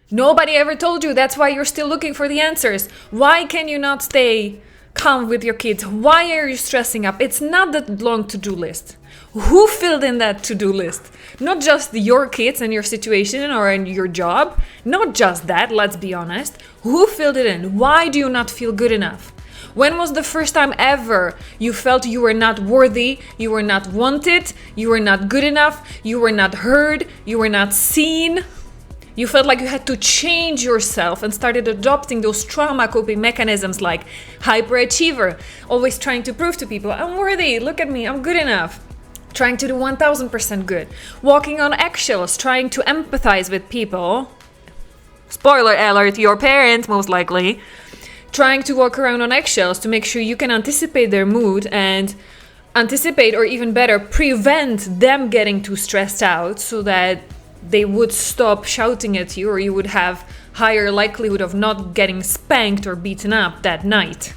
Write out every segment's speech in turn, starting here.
Nobody ever told you. That's why you're still looking for the answers. Why can you not stay calm with your kids? Why are you stressing up? It's not that long to-do list. Who filled in that to-do list? Not just your kids and your situation or in your job. Not just that, let's be honest. Who filled it in? Why do you not feel good enough? When was the first time ever you felt you were not worthy, you were not wanted, you were not good enough, you were not heard, you were not seen? You felt like you had to change yourself and started adopting those trauma coping mechanisms like hyperachiever, always trying to prove to people, I'm worthy, look at me, I'm good enough. Trying to do 1000% good. Walking on eggshells, trying to empathize with people. Spoiler alert, your parents most likely. Trying to walk around on eggshells to make sure you can anticipate their mood and anticipate, or even better, prevent them getting too stressed out so that they would stop shouting at you, or you would have higher likelihood of not getting spanked or beaten up that night.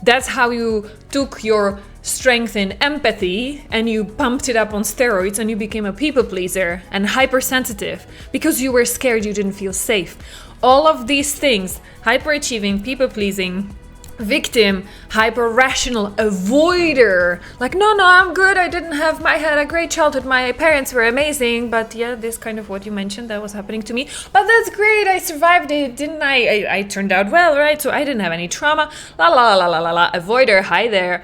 That's how you took your strength in empathy and you pumped it up on steroids and you became a people pleaser and hypersensitive because you were scared, you didn't feel safe. All of these things, hyperachieving, people pleasing, victim, hyper rational, avoider, like no, I'm good, I had a great childhood, my parents were amazing, but yeah, this kind of what you mentioned that was happening to me, but that's great, I survived it, didn't I turned out well, right? So I didn't have any trauma, la la la la la la, avoider, hi there.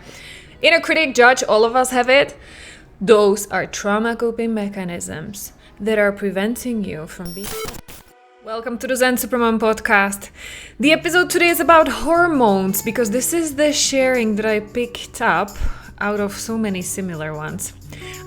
Inner critic, judge, all of us have it. Those are trauma coping mechanisms that are preventing you from being... Welcome to the Zen Supermom podcast. The episode today is about hormones because this is the sharing that I picked up out of so many similar ones.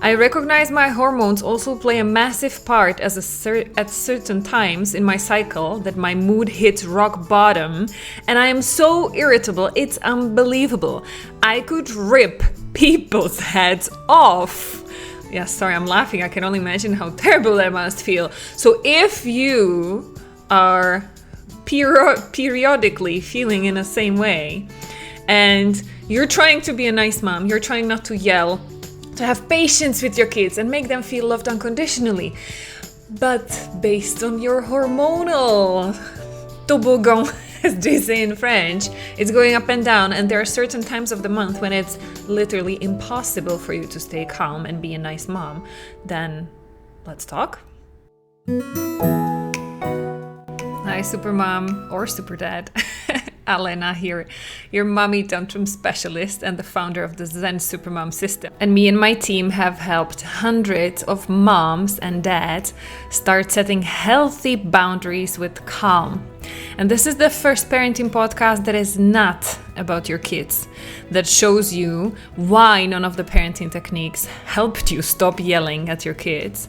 I recognize my hormones also play a massive part at certain times in my cycle that my mood hits rock bottom and I am so irritable, it's unbelievable. I could rip people's heads off. Yeah, sorry, I'm laughing. I can only imagine how terrible that must feel. So if you are periodically feeling in the same way and you're trying to be a nice mom, you're trying not to yell, to have patience with your kids and make them feel loved unconditionally, but based on your hormonal toboggan, as they say in French, it's going up and down, and there are certain times of the month when it's literally impossible for you to stay calm and be a nice mom, then let's talk. Hi, Supermom or Superdad. Alena here, your mommy tantrum specialist and the founder of the Zen Supermom system. And me and my team have helped hundreds of moms and dads start setting healthy boundaries with calm. And this is the first parenting podcast that is not about your kids, that shows you why none of the parenting techniques helped you stop yelling at your kids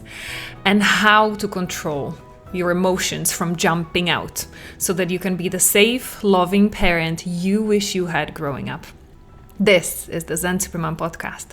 and how to control your emotions from jumping out so that you can be the safe, loving parent you wish you had growing up. This is the Zen Supermom podcast.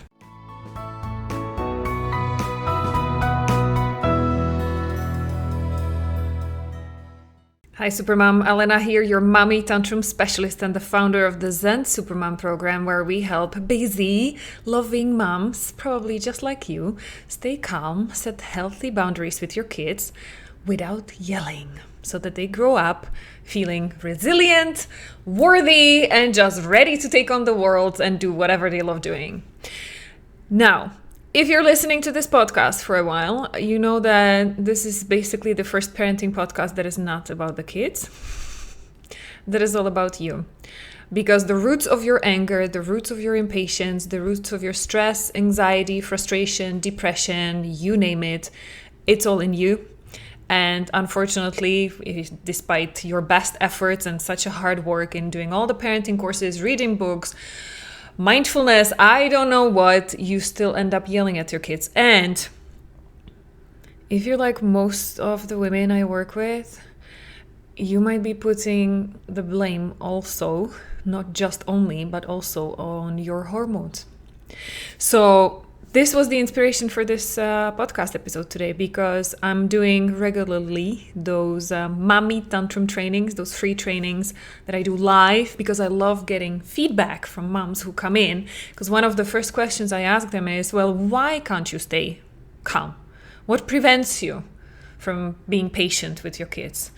Hi Supermom, Alena here, your mommy tantrum specialist and the founder of the Zen Supermom program, where we help busy, loving moms, probably just like you, stay calm, set healthy boundaries with your kids without yelling, so that they grow up feeling resilient, worthy, and just ready to take on the world and do whatever they love doing. Now, if you're listening to this podcast for a while, you know that this is basically the first parenting podcast that is not about the kids. That is all about you. Because the roots of your anger, the roots of your impatience, the roots of your stress, anxiety, frustration, depression, you name it, it's all in you. And unfortunately, despite your best efforts and such a hard work in doing all the parenting courses, reading books, mindfulness, I don't know what, you still end up yelling at your kids. And if you're like most of the women I work with, you might be putting the blame also, not just only, but also on your hormones. So this was the inspiration for this podcast episode today, because I'm doing regularly those mommy tantrum trainings, those free trainings that I do live, because I love getting feedback from moms who come in. Because one of the first questions I ask them is, well, why can't you stay calm? What prevents you from being patient with your kids.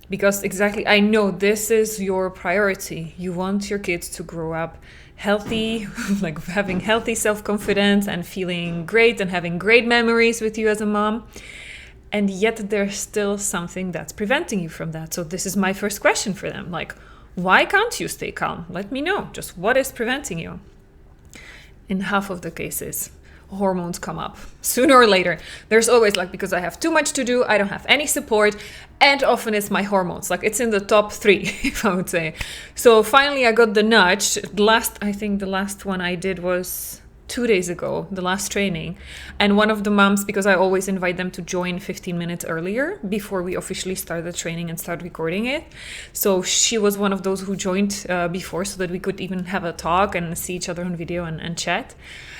Because exactly, I know this is your priority. You want your kids to grow up healthy, like having healthy self-confidence and feeling great and having great memories with you as a mom. And yet there's still something that's preventing you from that. So this is my first question for them. Like, why can't you stay calm? Let me know. Just what is preventing you? In half of the cases, hormones come up sooner or later. There's always like, because I have too much to do, I don't have any support, and often it's my hormones. Like it's in the top 3, if I would say. So finally I got the nudge. I think the last one I did was 2 days ago, the last training. And one of the moms, because I always invite them to join 15 minutes earlier before we officially start the training and start recording it. So she was one of those who joined before so that we could even have a talk and see each other on video and chat.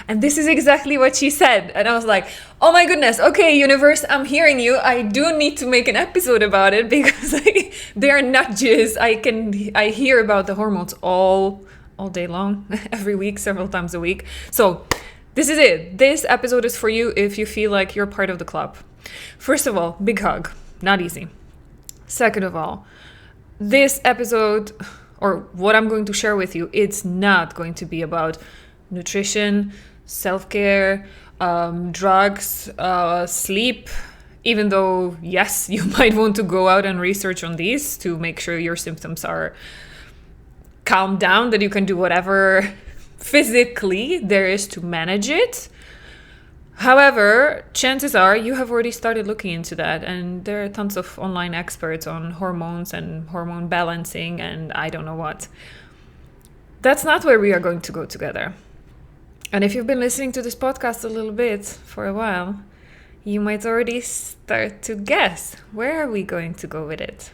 And this is exactly what she said. And I was like, oh my goodness, okay, universe, I'm hearing you. I do need to make an episode about it because they are nudges. I hear about the hormones all day long, every week, several times a week. So this is it. This episode is for you if you feel like you're part of the club. First of all, big hug. Not easy. Second of all, this episode, or what I'm going to share with you, it's not going to be about nutrition, self-care, drugs, sleep, even though, yes, you might want to go out and research on these to make sure your symptoms are calmed down, that you can do whatever physically there is to manage it. However, chances are you have already started looking into that, and there are tons of online experts on hormones and hormone balancing and I don't know what. That's not where we are going to go together. And if you've been listening to this podcast a little bit for a while, you might already start to guess, where are we going to go with it?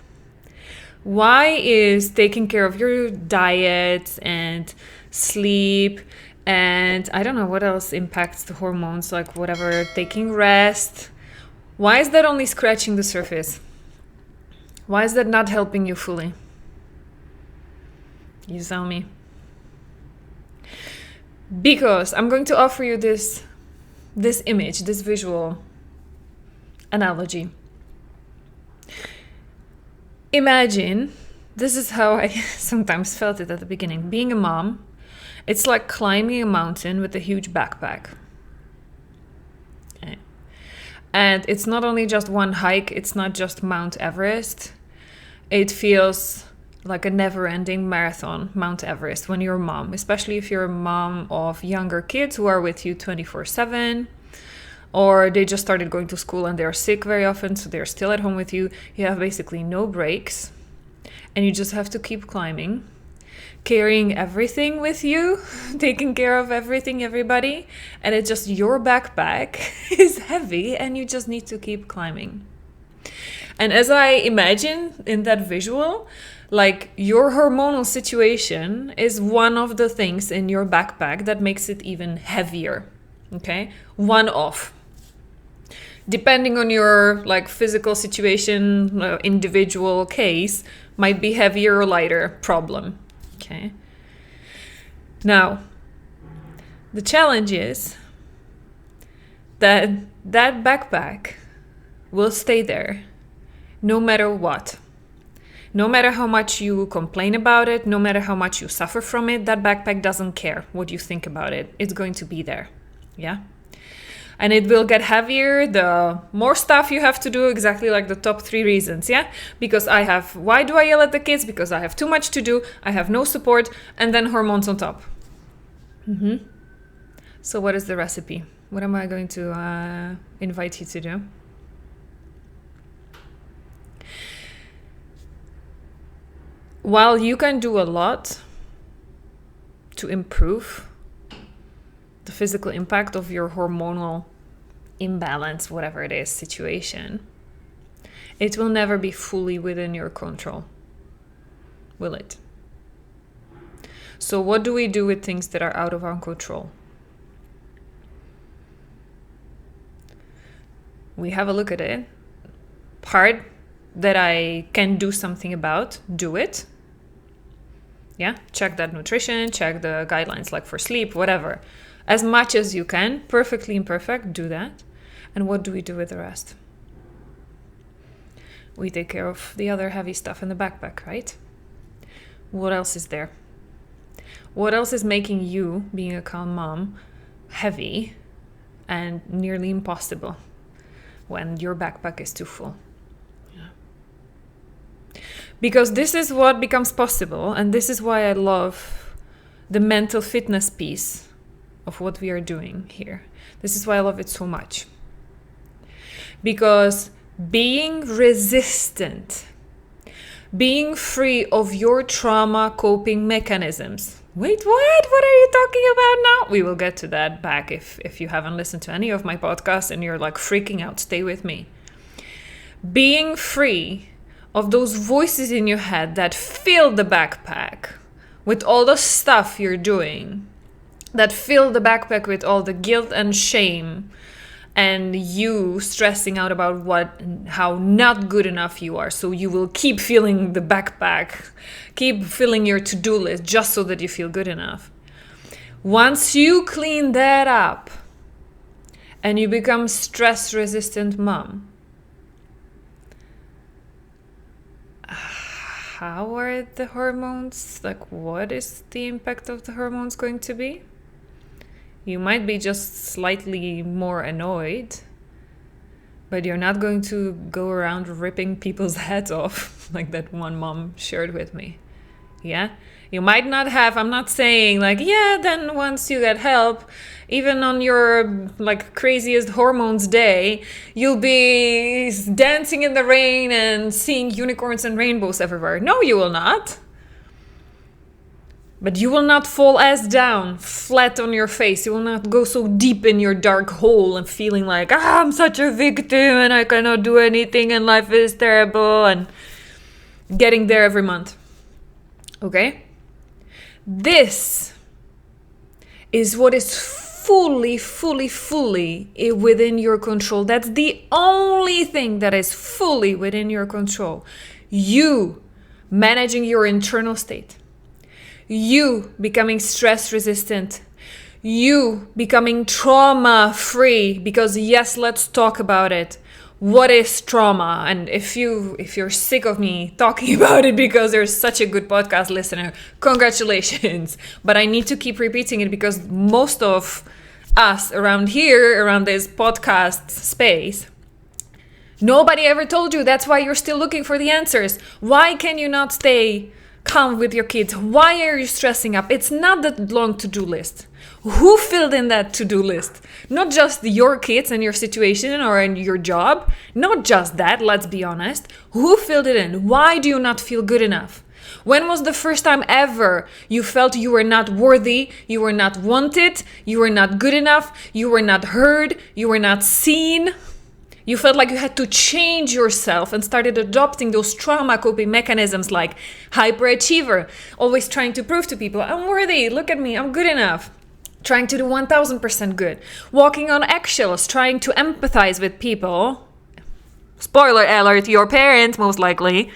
Why is taking care of your diet and sleep and I don't know what else impacts the hormones, like whatever, taking rest, why is that only scratching the surface? Why is that not helping you fully? You tell me. Because I'm going to offer you this image, this visual analogy. Imagine, this is how I sometimes felt it at the beginning. Being a mom, it's like climbing a mountain with a huge backpack. Okay. And it's not only just one hike, it's not just Mount Everest. It feels like a never-ending marathon, Mount Everest, when you're a mom, especially if you're a mom of younger kids who are with you 24/7, or they just started going to school and they're sick very often, so they're still at home with you. You have basically no breaks, and you just have to keep climbing, carrying everything with you, taking care of everything, everybody, and it's just your backpack is heavy and you just need to keep climbing. And as I imagine in that visual, like your hormonal situation is one of the things in your backpack that makes it even heavier. Okay? One off. Depending on your like physical situation, individual case, might be heavier or lighter problem. Okay? Now, the challenge is that that backpack will stay there no matter what. No matter how much you complain about it, no matter how much you suffer from it, that backpack doesn't care what you think about it. It's going to be there. Yeah? And it will get heavier the more stuff you have to do, exactly like the top 3 reasons, yeah? Because why do I yell at the kids? Because I have too much to do, I have no support, and then hormones on top. So what is the recipe? What am I going to invite you to do? While you can do a lot to improve the physical impact of your hormonal imbalance, whatever it is, situation, it will never be fully within your control, will it? So what do we do with things that are out of our control? We have a look at it. Part that I can do something about, do it. Yeah, check that nutrition, check the guidelines like for sleep, whatever. As much as you can, perfectly imperfect, do that. And what do we do with the rest? we take care of the other heavy stuff in the backpack, right? What else is there? What else is making you, being a calm mom, heavy and nearly impossible when your backpack is too full? Because this is what becomes possible, and this is why I love the mental fitness piece of what we are doing here. This is why I love it so much. Because being resistant, being free of your trauma coping mechanisms. Wait, what? What are you talking about now? We will get to that back if you haven't listened to any of my podcasts and you're like freaking out, stay with me. Being free of those voices in your head that fill the backpack with all the stuff you're doing, that fill the backpack with all the guilt and shame, and you stressing out about how not good enough you are. So you will keep filling the backpack, keep filling your to-do list just so that you feel good enough. Once you clean that up and you become stress-resistant mom, how are the hormones? Like, what is the impact of the hormones going to be? You might be just slightly more annoyed, but you're not going to go around ripping people's heads off like that one mom shared with me. Yeah? You might not have, I'm not saying like, yeah, then once you get help, even on your like craziest hormones day, you'll be dancing in the rain and seeing unicorns and rainbows everywhere. No, you will not. But you will not fall ass down, flat on your face. You will not go so deep in your dark hole and feeling like, I'm such a victim and I cannot do anything and life is terrible, and getting there every month. Okay? This is what is fully within your control. That's the only thing that is fully within your control. You managing your internal state. You becoming stress resistant. You becoming trauma free. Because yes, let's talk about it. What is trauma? And if you're sick of me talking about it because you're such a good podcast listener, congratulations. But I need to keep repeating it because most of us around here, around this podcast space, nobody ever told you. That's why you're still looking for the answers. Why can you not stay calm with your kids? Why are you stressing up? It's not that long to-do list. Who filled in that to-do list? Not just your kids and your situation or in your job. Not just that, let's be honest. Who filled it in? Why do you not feel good enough? When was the first time ever you felt you were not worthy, you were not wanted, you were not good enough, you were not heard, you were not seen? You felt like you had to change yourself and started adopting those trauma coping mechanisms like hyperachiever, always trying to prove to people, I'm worthy, look at me, I'm good enough. Trying to do 1000% good. Walking on eggshells, trying to empathize with people. Spoiler alert, your parents most likely.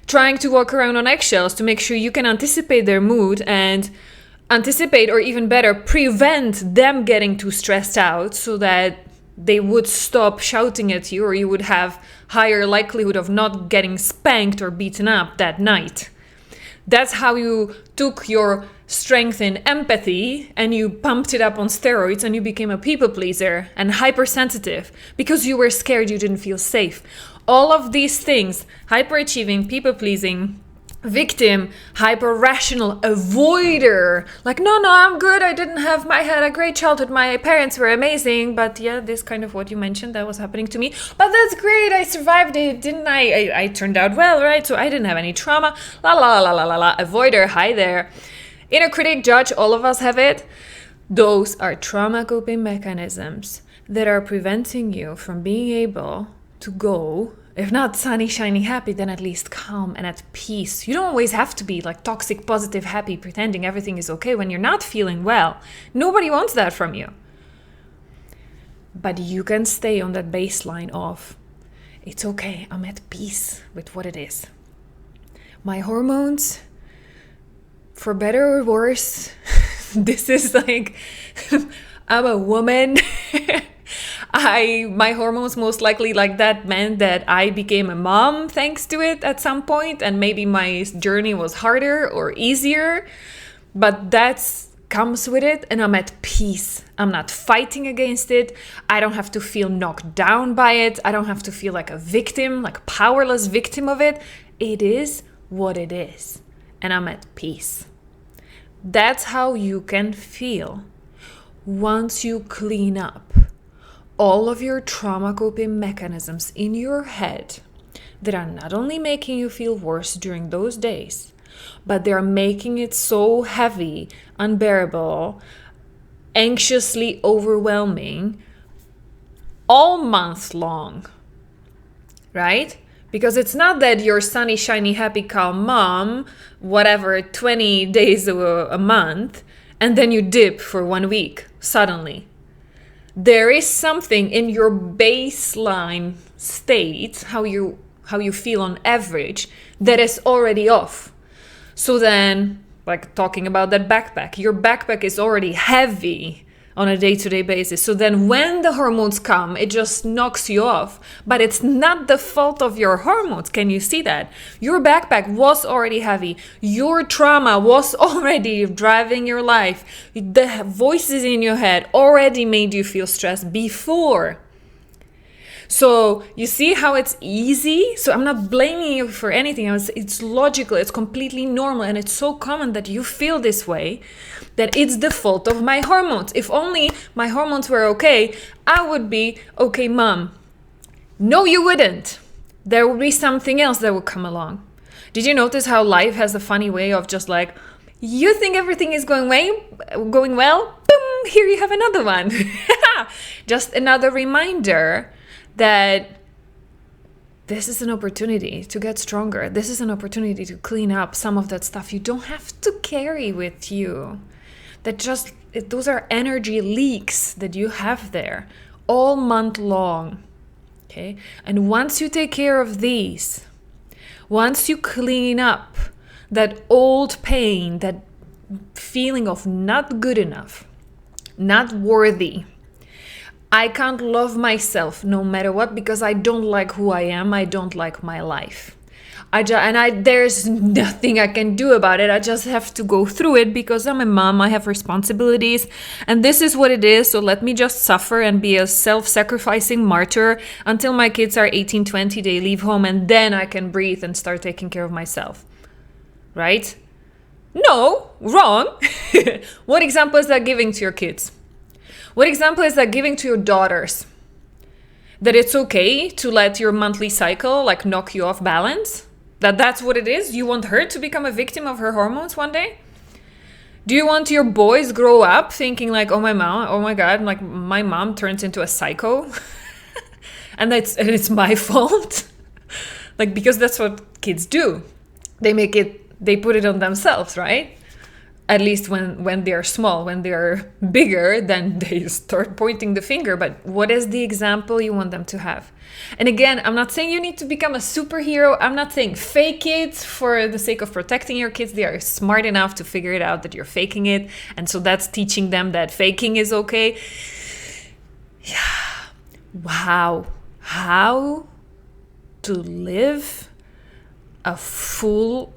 Trying to walk around on eggshells to make sure you can anticipate their mood and anticipate, or even better, prevent them getting too stressed out so that they would stop shouting at you, or you would have higher likelihood of not getting spanked or beaten up that night. That's how you took your strength in empathy and you pumped it up on steroids and you became a people pleaser and hypersensitive because you were scared, you didn't feel safe. All of these things, hyperachieving, people pleasing, victim, hyper rational, avoider, like no, I'm good, I had a great childhood, my parents were amazing, but yeah, this kind of what you mentioned that was happening to me, but that's great, I survived it, didn't I turned out well, right? So I didn't have any trauma, la la la la la la. Avoider, hi there. Inner critic, judge, all of us have it. Those are trauma coping mechanisms that are preventing you from being able to go, if not sunny, shiny, happy, then at least calm and at peace. You don't always have to be like toxic, positive, happy, pretending everything is okay when you're not feeling well. Nobody wants that from you. But you can stay on that baseline of, it's okay, I'm at peace with what it is. My hormones, for better or worse, this is like, I'm a woman. My hormones most likely like that meant that I became a mom thanks to it at some point, and maybe my journey was harder or easier, but that's comes with it, and I'm at peace. I'm not fighting against it. I don't have to feel knocked down by it. I don't have to feel like a victim, like a powerless victim of it. It is what it is, and I'm at peace. That's how you can feel once you clean up all of your trauma coping mechanisms in your head that are not only making you feel worse during those days, but they're making it so heavy, unbearable, anxiously overwhelming all month long, right? Because it's not that you're sunny, shiny, happy, calm mom, whatever, 20 days a month, and then you dip for 1 week suddenly. There is something in your baseline state, how you feel on average, that is already off. So then, like talking about that backpack, your backpack is already heavy on a day-to-day basis. So then when the hormones come, it just knocks you off. But it's not the fault of your hormones. Can you see that? Your backpack was already heavy. Your trauma was already driving your life. The voices in your head already made you feel stressed before. So you see how it's easy? So I'm not blaming you for anything. It's logical. It's completely normal. And it's so common that you feel this way, that it's the fault of my hormones. If only my hormones were okay, I would be okay, mom. No, you wouldn't. There would be something else that would come along. Did you notice how life has a funny way of just like, you think everything is going well? Boom, here you have another one. Just another reminder that this is an opportunity to get stronger. This is an opportunity to clean up some of that stuff you don't have to carry with you. Those are energy leaks that you have there all month long. Okay? And once you take care of these, once you clean up that old pain, that feeling of not good enough, not worthy, I can't love myself no matter what because I don't like who I am. I don't like my life. There's nothing I can do about it. I just have to go through it because I'm a mom. I have responsibilities and this is what it is. So let me just suffer and be a self-sacrificing martyr until my kids are 18, 20, they leave home, and then I can breathe and start taking care of myself. Right? No, wrong. What example is that giving to your kids? What example is that giving to your daughters? That it's okay to let your monthly cycle like knock you off balance? That's what it is? You want her to become a victim of her hormones one day? Do you want your boys grow up thinking like, oh my God, like my mom turns into a psycho and it's my fault? Like, because that's what kids do. They put it on themselves, right? At least when they're small. When they're bigger, then they start pointing the finger. But what is the example you want them to have? And again, I'm not saying you need to become a superhero. I'm not saying fake it for the sake of protecting your kids. They are smart enough to figure it out that you're faking it. And so that's teaching them that faking is okay. Yeah. Wow. How to live a full,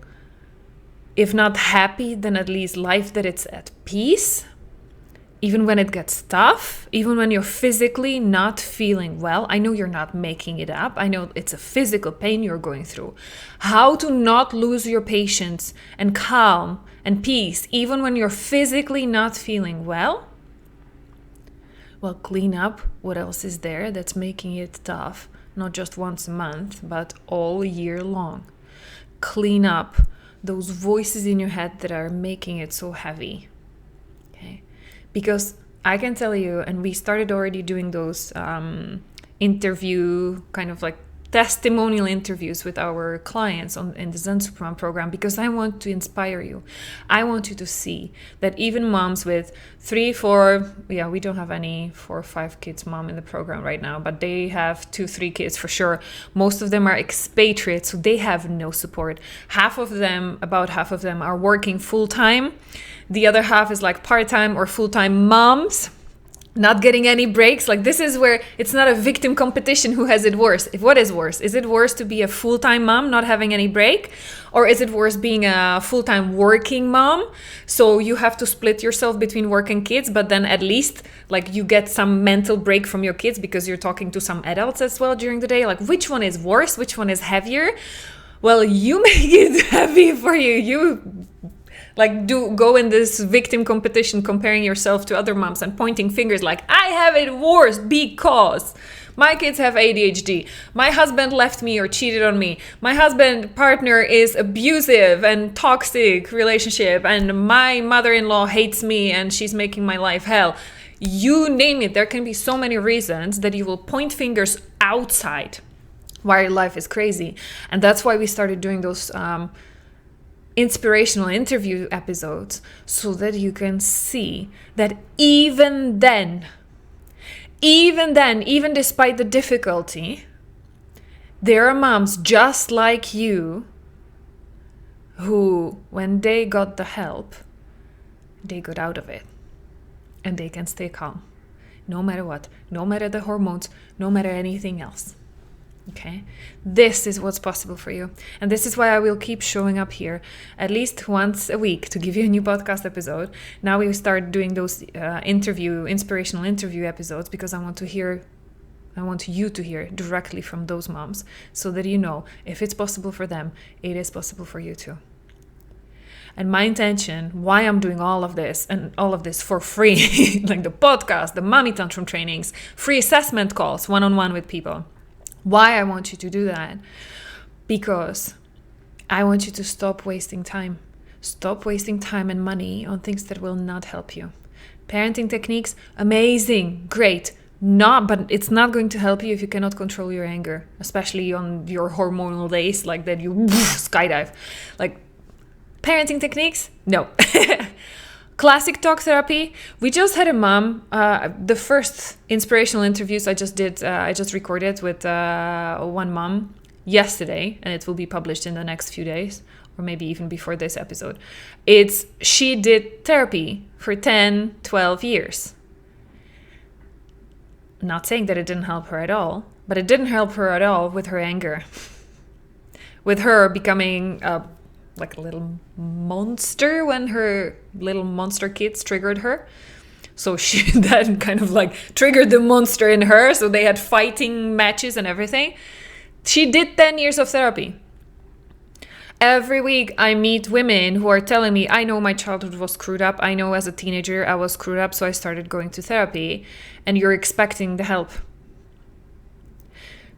if not happy, then at least life that it's at peace, even when it gets tough, even when you're physically not feeling well. I know you're not making it up. I know it's a physical pain you're going through. How to not lose your patience and calm and peace, even when you're physically not feeling well? Well, clean up what else is there that's making it tough, not just once a month, but all year long. Clean up those voices in your head that are making it so heavy. Okay? Because I can tell you, and we started already doing those interview, kind of like testimonial interviews with our clients in the Zen Supermom program, because I want to inspire you. I want you to see that even moms with 3, 4, we don't have any 4 or 5 kids mom in the program right now, but they have 2, 3 kids for sure. Most of them are expatriates, so they have no support. About half of them are working full-time. The other half is like part-time or full-time moms. not getting any breaks. Like, this is where it's not a victim competition who has it worse. What is worse? Is it worse to be a full-time mom not having any break, or is it worse being a full-time working mom, so you have to split yourself between work and kids, but then at least like you get some mental break from your kids because you're talking to some adults as well during the day? Like, which one is worse? Which one is heavier? Well, you make it heavy for you. You like do go in this victim competition, comparing yourself to other moms and pointing fingers like, I have it worse because my kids have ADHD. My husband left me or cheated on me. My husband partner is abusive and toxic relationship, and my mother-in-law hates me and she's making my life hell. You name it. There can be so many reasons that you will point fingers outside why your life is crazy. And that's why we started doing those inspirational interview episodes, so that you can see that even despite the difficulty, there are moms just like you who, when they got the help, they got out of it and they can stay calm no matter what, no matter the hormones, no matter anything else. Okay, this is what's possible for you. And this is why I will keep showing up here at least once a week to give you a new podcast episode. Now we start doing those inspirational interview episodes, because I want you to hear directly from those moms, so that you know if it's possible for them, it is possible for you too. And my intention, why I'm doing all of this for free, like the podcast, the Mommy Tantrum trainings, free assessment calls, one-on-one with people. Why I want you to do that? Because I want you to stop wasting time. Stop wasting time and money on things that will not help you. Parenting techniques, amazing, great. But it's not going to help you if you cannot control your anger, especially on your hormonal days, like that you skydive. Like, parenting techniques, no. Classic talk therapy. We just had a mom. The first inspirational interviews I just did, I just recorded with one mom yesterday, and it will be published in the next few days, or maybe even before this episode. She did therapy for 10, 12 years. Not saying that it didn't help her at all, but it didn't help her at all with her anger. With her becoming like a little monster when her little monster kids triggered her. So she then kind of like triggered the monster in her. So they had fighting matches and everything. She did 10 years of therapy. Every week I meet women who are telling me, I know my childhood was screwed up. I know as a teenager I was screwed up, so I started going to therapy. And you're expecting the help.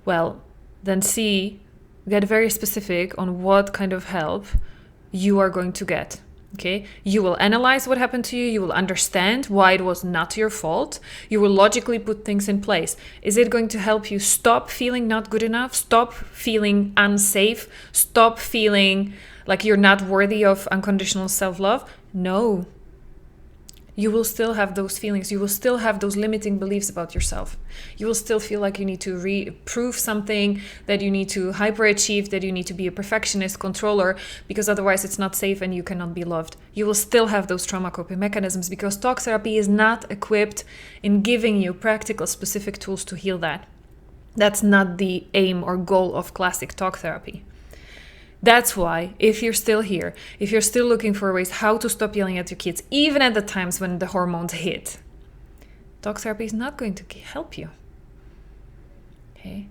Well, then get very specific on what kind of help you are going to get. Okay, you will analyze what happened to you. You will understand why it was not your fault. You will logically put things in place. Is it going to help you stop feeling not good enough? Stop feeling unsafe? Stop feeling like you're not worthy of unconditional self-love? No. You will still have those feelings. You will still have those limiting beliefs about yourself. You will still feel like you need to prove something, that you need to hyperachieve, that you need to be a perfectionist, controller, because otherwise it's not safe and you cannot be loved. You will still have those trauma coping mechanisms, because talk therapy is not equipped in giving you practical, specific tools to heal that. That's not the aim or goal of classic talk therapy. That's why, if you're still here, if you're still looking for ways how to stop yelling at your kids, even at the times when the hormones hit, talk therapy is not going to help you. Okay?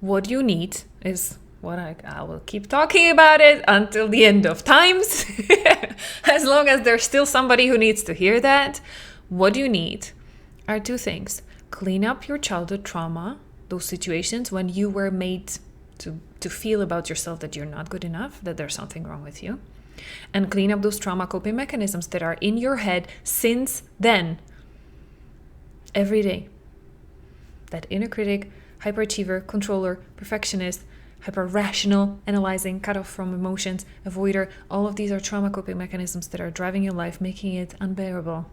What you need is what I will keep talking about it until the end of times. As long as there's still somebody who needs to hear that. What you need are two things. Clean up your childhood trauma, those situations when you were made to feel about yourself that you're not good enough, that there's something wrong with you, and clean up those trauma coping mechanisms that are in your head since then, every day. That inner critic, hyperachiever, controller, perfectionist, hyper-rational, analyzing, cut off from emotions, avoider, all of these are trauma coping mechanisms that are driving your life, making it unbearable.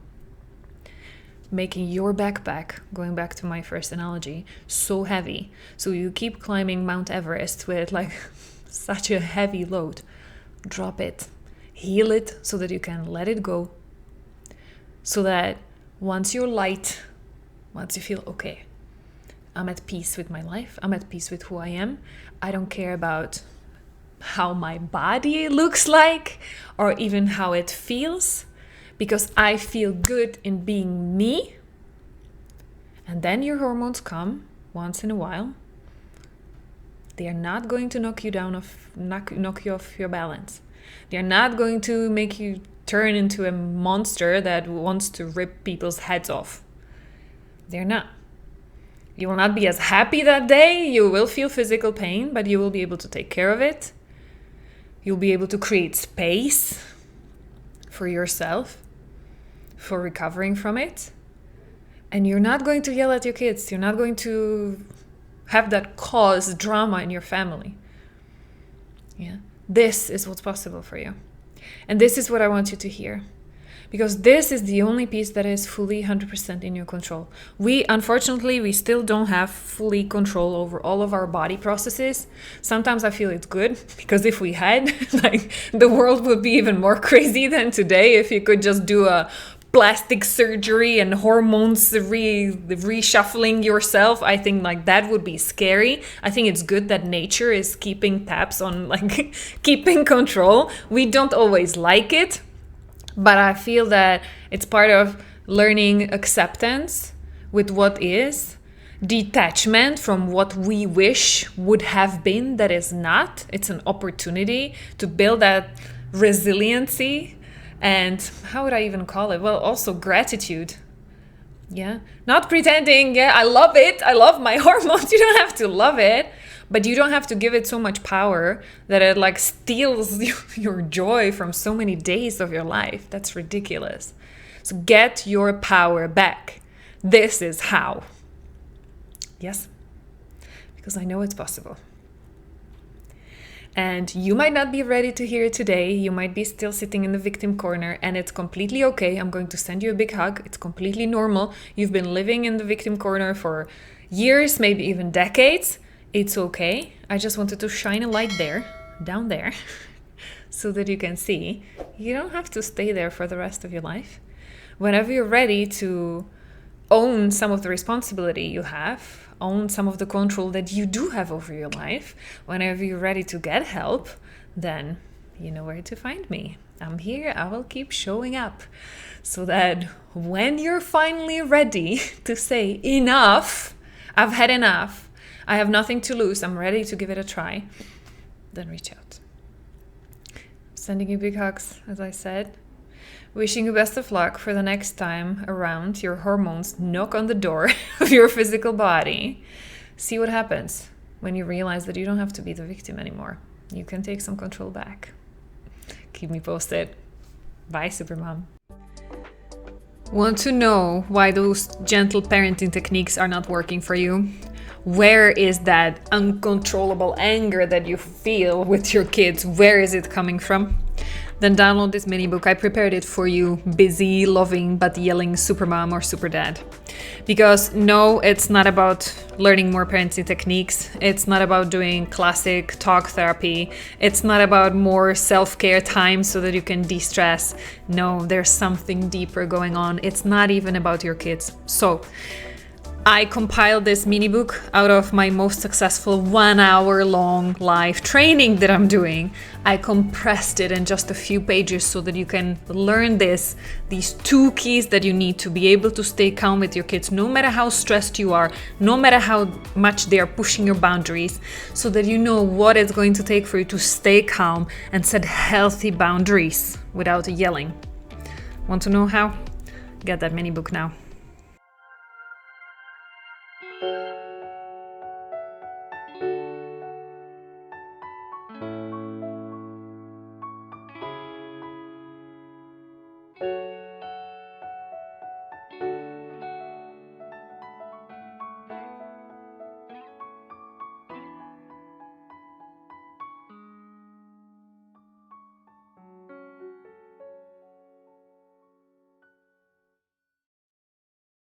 Making your backpack, going back to my first analogy, so heavy. So you keep climbing Mount Everest with like such a heavy load. Drop it. Heal it so that you can let it go. So that once you're light once you feel okay, I'm at peace with my life, I'm at peace with who I am, I don't care about how my body looks like or even how it feels, because I feel good in being me. And then your hormones come once in a while. They are not going to knock you off your balance. They are not going to make you turn into a monster that wants to rip people's heads off. They're not. You will not be as happy that day. You will feel physical pain, but you will be able to take care of it. You'll be able to create space for yourself, for recovering from it. And you're not going to yell at your kids. You're not going to have that cause drama in your family. Yeah. This is what's possible for you. And this is what I want you to hear. Because this is the only piece that is fully 100% in your control. Unfortunately, we still don't have fully control over all of our body processes. Sometimes I feel it's good, because if we had, like, the world would be even more crazy than today if you could just do a plastic surgery and hormones reshuffling yourself. I think like that would be scary. I think it's good that nature is keeping tabs on, like, keeping control. We don't always like it, but I feel that it's part of learning acceptance with what is, detachment from what we wish would have been that is not. It's an opportunity to build that resiliency. And how would I even call it? Well, also gratitude. Yeah. Not pretending, yeah, I love it. I love my hormones. You don't have to love it, but you don't have to give it so much power that it like steals your joy from so many days of your life. That's ridiculous. So get your power back. This is how. Yes. Because I know it's possible. And you might not be ready to hear it today. You might be still sitting in the victim corner, and it's completely okay. I'm going to send you a big hug. It's completely normal. You've been living in the victim corner for years, maybe even decades. It's okay. I just wanted to shine a light there, down there, so that you can see. You don't have to stay there for the rest of your life. Whenever you're ready to own some of the responsibility you have, own some of the control that you do have over your life, whenever you're ready to get help, then you know where to find me. I'm here. I will keep showing up so that when you're finally ready to say enough, I've had enough, I have nothing to lose, I'm ready to give it a try, then reach out. Sending you big hugs, as I said. Wishing you best of luck for the next time around your hormones knock on the door of your physical body. See what happens when you realize that you don't have to be the victim anymore. You can take some control back. Keep me posted. Bye, Supermom. Want to know why those gentle parenting techniques are not working for you? Where is that uncontrollable anger that you feel with your kids? Where is it coming from? Then download this mini book. I prepared it for you, busy, loving, but yelling supermom or superdad. Because no, it's not about learning more parenting techniques. It's not about doing classic talk therapy. It's not about more self-care time so that you can de-stress. No, there's something deeper going on. It's not even about your kids. So I compiled this mini book out of my most successful 1 hour long live training that I'm doing. I compressed it in just a few pages so that you can learn these 2 keys that you need to be able to stay calm with your kids, no matter how stressed you are, no matter how much they are pushing your boundaries, so that you know what it's going to take for you to stay calm and set healthy boundaries without yelling. Want to know how? Get that mini book now.